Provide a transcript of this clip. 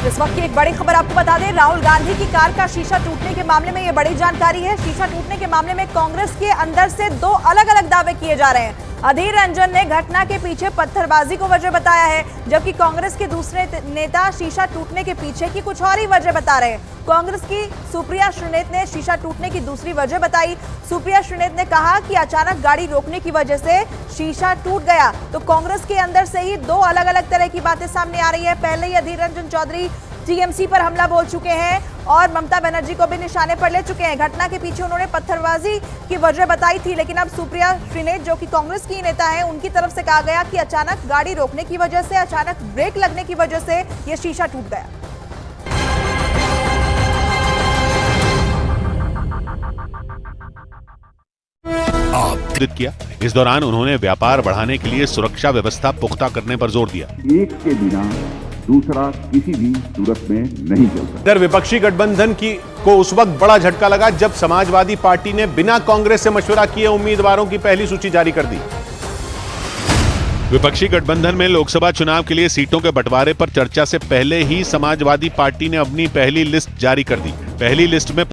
इस वक्त की एक बड़ी खबर आपको बता दें, राहुल गांधी की कार का शीशा टूटने के मामले में ये बड़ी जानकारी है। शीशा टूटने के मामले में कांग्रेस के अंदर से दो अलग अलग दावे किए जा रहे हैं। अधीर रंजन ने घटना के पीछे पत्थरबाजी को वजह बताया है, जबकि कांग्रेस के दूसरे नेता शीशा टूटने के पीछे की कुछ और ही वजह बता रहे हैं। कांग्रेस की सुप्रिया श्रीनेत ने शीशा टूटने की दूसरी वजह बताई। सुप्रिया श्रीनेत ने कहा कि अचानक गाड़ी रोकने की वजह से शीशा टूट गया। तो कांग्रेस के अंदर से ही दो अलग अलग तरह की बातें सामने आ रही है। पहले ही अधीर रंजन चौधरी टीएमसी पर हमला बोल चुके हैं और ममता बनर्जी को भी निशाने पर ले चुके हैं। घटना के पीछे उन्होंने पत्थरबाजी की वजह बताई थी, लेकिन अब सुप्रिया श्रीनेत जो कि कांग्रेस की नेता है, उनकी तरफ से कहा गया कि अचानक गाड़ी रोकने की वजह से, अचानक ब्रेक लगने की वजह से ये शीशा टूट गया। किया। इस दौरान उन्होंने व्यापार बढ़ाने के लिए सुरक्षा व्यवस्था पुख्ता करने पर जोर दिया। एक के बिना दूसरा किसी भी सूरत में नहीं चल सकता। इधर विपक्षी गठबंधन को उस वक्त बड़ा झटका लगा जब समाजवादी पार्टी ने बिना कांग्रेस से मशवरा किए उम्मीदवारों की पहली सूची जारी कर दी। विपक्षी गठबंधन में लोकसभा चुनाव के लिए सीटों के बंटवारे पर चर्चा से पहले ही समाजवादी पार्टी ने अपनी पहली लिस्ट जारी कर दी। पहली लिस्ट में